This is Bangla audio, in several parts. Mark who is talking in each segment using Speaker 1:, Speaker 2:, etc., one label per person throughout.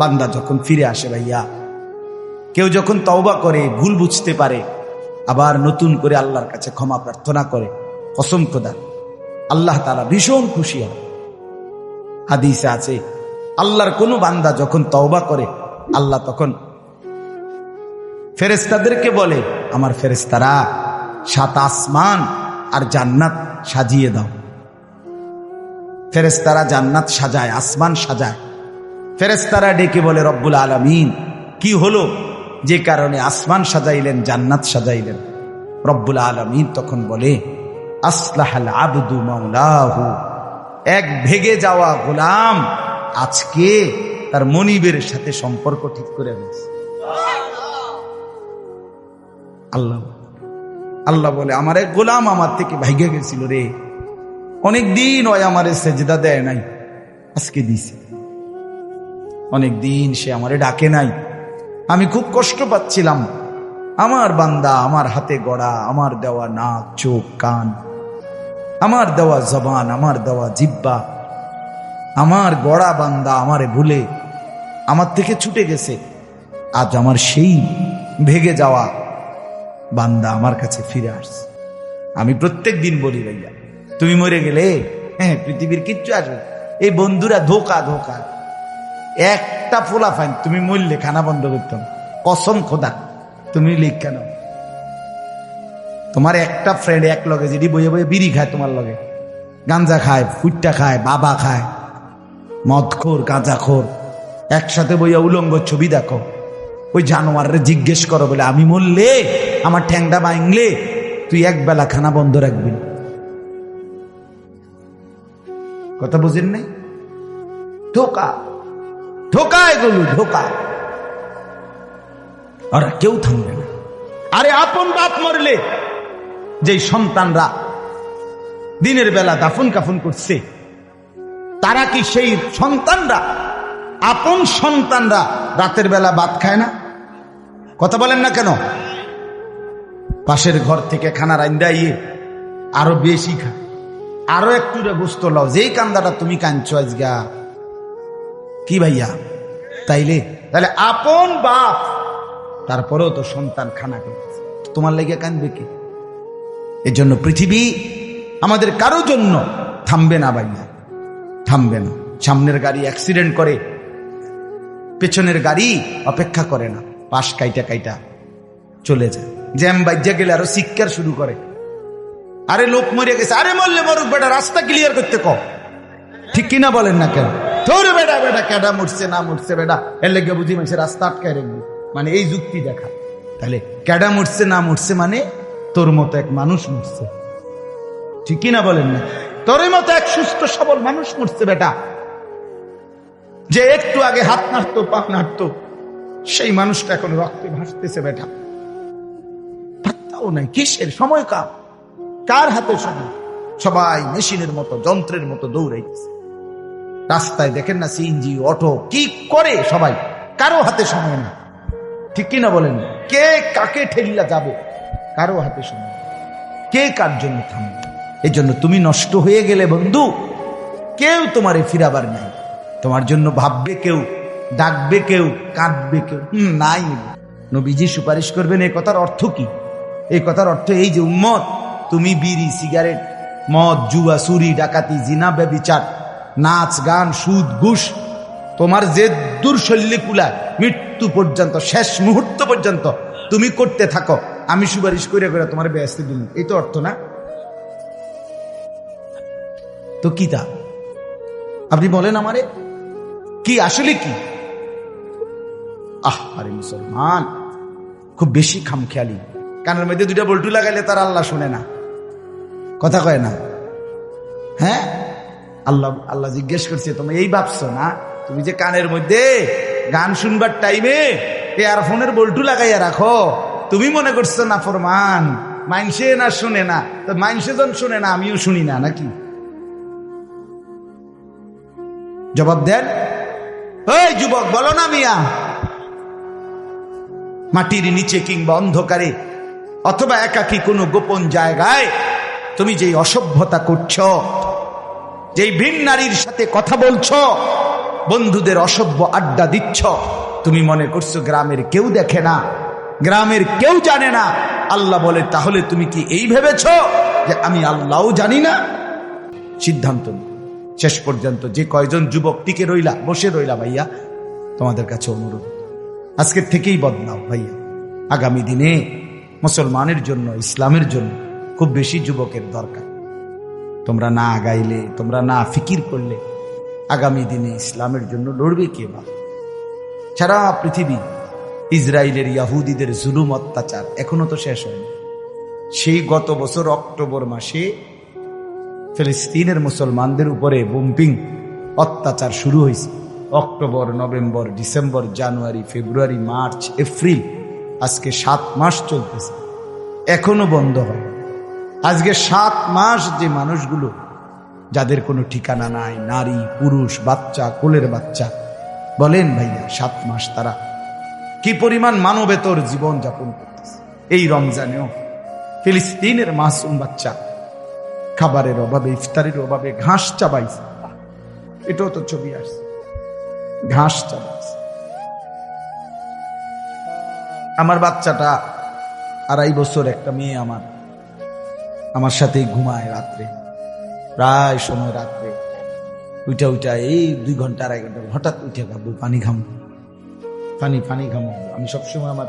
Speaker 1: বান্দা যখন ফিরে আসে ভাইয়া, কেউ যখন তওবা করে, ভুল বুঝতে পারে, আবার নতুন করে আল্লাহর কাছে ক্ষমা প্রার্থনা করে, কসম খোদা আল্লাহ তাআলা ভীষণ খুশি হয়। হাদিসে আছে আল্লাহর কোন বান্দা যখন তওবা করে, আল্লাহ তখন ফেরেশতাদেরকে বলে, আমার ফেরেশতারা 7 আসমান আর জান্নাত সাজিয়ে দাও। ফেরেশতারা জান্নাত সাজায়, আসমান সাজায়। ফেরেশতারা ডেকে বলে, রব্বুল আলামিন কি হলো যে কারণে আসমান সাজাইলেন, জান্নাত সাজাইলেন? রব্বুল আলামিন তখন বলে, আসলাহাল আবদু মাওলাহু, এক ভেগে যাওয়া গোলাম আজকে তার মনিবের সাথে সম্পর্ক ঠিক করে দিয়েছে। আল্লাহ বলে, আমার এক গোলাম আমার থেকে ভাইগে গেছিল রে, অনেকদিন ওই আমারে সেজদা দেয় নাই, আজকে দিছে। অনেকদিন সে আমারে ডাকে নাই, আমি খুব কষ্ট পাচ্ছিলাম। আমার বান্দা আমার হাতে গড়া, আমার দেওয়া নাক, চোখ, কান, আমার দেওয়া জবান, আমার দেওয়া জিহ্বা, আমার গড়া বান্দা আমারে ভুলে আমার থেকে ছুটে গেছে। আজ আমার সেই ভেগে যাওয়া বান্দা আমার কাছে ফিরে আসছে। আমি প্রত্যেক দিন বলি, ভাইয়া তুমি মরে গেলে হ্যাঁ পৃথিবীর কিচ্ছু আসবে, এই বন্ধুরা ধোকা ধোকা। একটা ফোলা ফাইন, তুমি মরলে খানা বন্ধ করতাম, কসম খোদা তুমি লিখ কেন? তোমার একটা ফ্রেন্ড এক লগে যেটি বইয়ে বইয়ে বিড়ি খায়, তোমার লগে গাঞ্জা খায়, ফুটটা খায়, বাবা খায়, মদখোর, গাঁজাখোর, একসাথে বইয়া উলঙ্গ ছবি দেখো, ওই জানোয়ারে জিজ্ঞেস করো বলে, আমি মরলে আমার ঠ্যাংটা ভাঙলে তুই এক বেলা খানা বন্ধ রাখবি। কথা বুঝেন নাই? ধোকা ধোকা, এগুলো ধোকা। আর কেউ থামবে না। আরে আপন বাপ মরলে যেই সন্তানরা দিনের বেলা দাফন কাফন করছে, তারা কি সেই সন্তানরা, আপন সন্তানরা রাতের বেলা ভাত খায় না? কথা বলেন না কেন? পাশের ঘর থেকে খানা রান্দাইয়ে আরো বেশি খায়, আরো একটু গোস্ত লাও, যেই কান্দাটা তুমি কাঁদছো আজগা কি ভাইয়া? তাইলে আপন বাপ, তারপরেও তো সন্তান খানা খেয়েছে, তোমার লেগে কাঁদবে কি? এর জন্য পৃথিবী আমাদের কারো জন্য থামবে না ভাইয়া, থামবে না। সামনের গাড়ি অ্যাক্সিডেন্ট করে, পেছনের গাড়ি অপেক্ষা করে না, পাশ কাইটা কাইটা চলে যায়। জ্যাম বাজ্যা গেলে আরো চিৎকার শুরু করে, আরে লোক মরে গেছে, আরে মরলে মরুক বেটা, রাস্তা ক্লিয়ার করতে কও। ঠিক কিনা বলেন না কেন? তোর বেটা বেটা কেডা মরছে না মরছে বেটা, এর লেগে বুঝি মানুষের রাস্তা আটকায় রাখবি, মানে এই যুক্তি দেখা। তাহলে কেডা মরছে না মরছে মানে তোর মতো এক মানুষ মরছে। ঠিক কিনা বলেন না? তোর মতো এক সুস্থ সবল মানুষ মরছে বেটা, যে একটু আগে হাত নাড়তো, পা নাড়তো, সেই মানুষটা এখন রক্তে ভাসতেছে বেটা। পাত্তাও নাই, কিসের সময়? কার হাতে সময়? সবাই মেশিনের মতো, যন্ত্রের মতো দৌড়াইতেছে। রাস্তায় দেখেন না সিএনজি, অটো, কি করে সবাই, কারো হাতে সময় না। ঠিক কিনা বলেন? কে কাকে ঠেলিয়া যাবে, কারো হাতে সময়, কে কার জন্য থামবে। এই জন্য তুমি নষ্ট হয়ে গেলে বন্ধু, কেউ তোমারে ফিরাবার নাই। তোমার জন্য ভাববে কেউ, ডাকবে কেউ, কাঁদবে কেউ নাই। নবীজি সুপারিশ করবেন, এই কথার অর্থ কি? এই কথার অর্থ এই যে উম্মত, তুমি বিড়ি, সিগারেট, মদ, জুয়া, চুরি, ডাকাতি, জিনা, ব্যভিচার, নাচ, গান, সুদ, ঘুষ, তোমার যে দুর্শল্যে কুলায় মৃত্যু পর্যন্ত, শেষ মুহূর্ত পর্যন্ত তুমি করতে থাকো, আমি সুপারিশ করে করে তোমার বেহেশতে দিন। এই তো অর্থ না? তো কি তা আপনি বলেন আমারে, কি আসলে কি? আরে মুসলমান খুব বেশি খামখেয়ালি, কানের মধ্যে 2টা বল্টু লাগাইলে তার আল্লাহ শুনে না, কথা কয় না। হ্যাঁ, আল্লাহ জিজ্ঞেস করছে, তুমি এই ভাবছো না তুমি যে কানের মধ্যে গান শুনবার টাইমে ইয়ারফোনের বল্টু লাগাইয়া রাখো, তুমি মনে করছো না ফরমান, মাইনসে না শুনে না? তো মাইনসে যখন শুনে না, আমিও শুনি না নাকি? জবাব দেন। ওই যুবক বলো না মিয়া, মাটির নিচে কিংবা অন্ধকারে অথবা একাকী কোনো গোপন জায়গায় তুমি যেই অসভ্যতা করছো, যেই ভিন নারীর সাথে কথা বলছো, বন্ধুদের অসভ্য আড্ডা দিচ্ছ, তুমি মনে করছো গ্রামের কেউ দেখে না, গ্রামের কেউ জানে না। আল্লাহ বলে, তাহলে তুমি কি এই ভেবেছ যে আমি আল্লাহও জানি না? সিদ্ধান্ত নিও। শেষ পর্যন্ত যে কয়জন যুবক টিকে রইলা, বসে রইলা, ভাইয়া তোমাদের কাছে অনুরোধ, আজকের থেকেই বদলাও ভাইয়া। আগামী দিনে মুসলমানের জন্য, ইসলামের জন্য খুব বেশি যুবকের দরকার। তোমরা না আগাইলে, তোমরা না ফিকির করলে আগামী দিনে ইসলামের জন্য লড়বে কে? বা সারা পৃথিবী ইসরায়েলের ইয়াহুদীদের জুলুম অত্যাচার এখনো তো শেষ হয়নি। সেই গত বছর অক্টোবর মাসে ফিলিস্তিনের মুসলমানদের উপরে বোম্পিং অত্যাচার শুরু হয়েছে। অক্টোবর, নভেম্বর, ডিসেম্বর, জানুয়ারি, ফেব্রুয়ারি, মার্চ, এপ্রিল, আজকে 7 মাস চলতেছে, এখনো বন্ধ হয়। আজকে 7 মাস যে মানুষগুলো, যাদের কোনো ঠিকানা নাই, নারী, পুরুষ, বাচ্চা, কোলের বাচ্চা, বলেন ভাইয়া 7 মাস তারা কি পরিমাণ মানবেতর জীবন যাপন করতেছে। এই রমজানেও ফিলিস্তিনের মাসুম বাচ্চা খাবারের অভাবে, ইফতারের অভাবে ঘাস চাবাইছে। এটাও তো ছবি আসছে, ঘাস চাবাইছে। আমার বাচ্চাটা 2.5 বছর, একটা মেয়ে আমার সাথেই ঘুমায় রাত্রে, প্রায় সময় রাত্রে উঠা এই 2 ঘন্টা 2.5 ঘন্টা হঠাৎ উঠে ভাববো পানি ঘামবো, পানি ঘামবো। আমি সবসময় আমার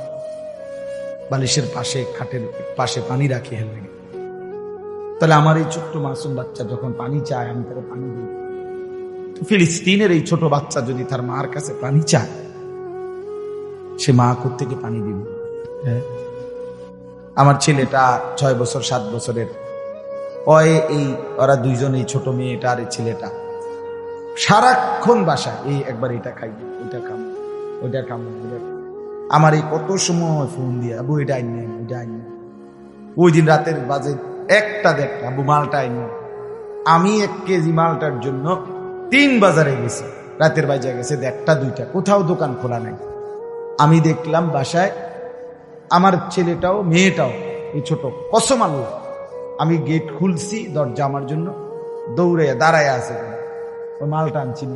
Speaker 1: বালিশের পাশে, খাটের পাশে পানি রাখি হেলে। তাহলে আমার এই ছোট্ট মাসুম বাচ্চা যখন পানি চায়, আমি তাকে পানি দিই। ফিলিস্তিনের এই ছোট বাচ্চা যদি তার মার কাছে পানি চায়, সে মা কোত্থেকে পানি দিবে? আমার ছেলেটা 6 বছর 7 বছরের, ওরা দুইজনেই, ছোট মেয়েটা আর এই ছেলেটা সারাক্ষণ বাসায় এই একবার এটা খাই, ওইটা খাম, ওইটা খাম। আমার এই কত সময় ফোন দিয়ে, আবু এটা আইন, ওইটা আইন। ওই দিন রাতের বাজে 1টা-1:30, আবু মালটা আইন। আমি 1 কেজি মালটার জন্য 3 বাজারে গেছি, রাতের বাজে গেছে 1টা-2টা, কোথাও দোকান খোলা নাই। আমি দেখলাম বাসায় আমার ছেলেটাও মেয়েটাও, এই ছোট, কসম আল্লাহ, আমি গেট খুলছি, দরজা আমার জন্য দৌড়ে দাঁড়ায় আছে, ওই মালটা আনছি না।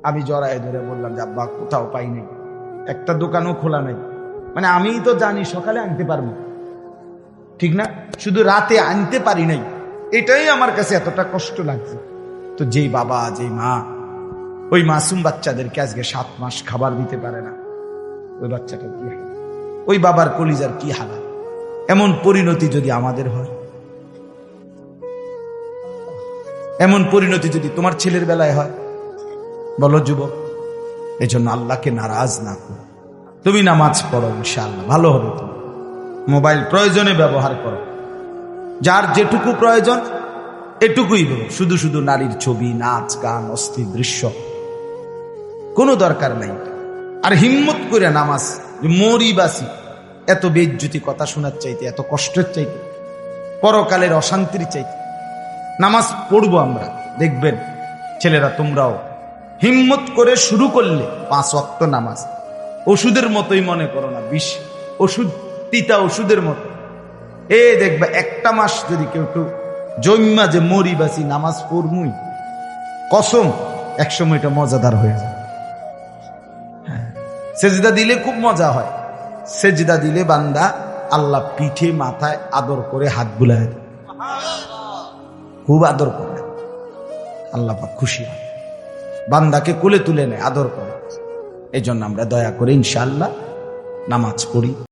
Speaker 1: আমি জড়ায় ধরে বললাম যে আব্বা কোথাও পাই নাই, একটা দোকানও খোলা নাই। মানে আমি তো জানি সকালে আনতে পারবো, ঠিক না, শুধু রাতে আনতে পারি নাই, এটাই আমার কাছে এতটা কষ্ট লাগছে। তো যেই বাবা, যেই মা ওই মাসুম বাচ্চাদেরকে আজকে 7 মাস খাবার দিতে পারে না, ওই বাচ্চাটা কি, ওই বাবার কলিজার কি হালাত? এমন পরিণতি যদি আমাদের হয়, এমন পরিণতি যদি তোমার ছেলের বেলায় হয়, বলো যুবক। এজন্য আল্লাহকে নারাজ না করো, তুমি নামাজ পড়ো, ইনশাআল্লাহ ভালো হবে। তুমি মোবাইল প্রয়োজনে ব্যবহার করো, যার যেটুকু প্রয়োজন এটুকুই বলো। শুধু শুধু নারীর ছবি, নাচ, গান, অস্থির দৃশ্য কোনো দরকার নাই। আর হিম্মত করে নামাজ, মরি বাসি, এত বেজ্জতি কথা শোনার চাইতে, এত কষ্টের চাইতে, পরকালের অশান্তির চাইতে নামাজ পড়বো আমরা। দেখবেন ছেলেরা, তোমরাও হিম্মত করে শুরু করলে 5 ওয়াক্ত নামাজ ওষুধের মতোই মনে করো না, বিষ ওষুধ, তিতা ওষুধের মতো। দেখবে 1টা মাস যদি কেউ জন্মা যে মরি বাসি নামাজ পড়মুই, কসম একসময় এটা মজাদার হয়ে যায়। সেজদা দিলে খুব মজা হয়। সেজদা দিলে বান্দা আল্লাহ পিঠে মাথায় আদর করে হাত বুলায় দেয়, খুব আদর করে, আল্লাহ পাক খুশি হয়, বান্দাকে কোলে তুলে নেয়, আদর করে। এই জন্য আমরা দয়া করে ইনশাআল্লাহ নামাজ পড়ি।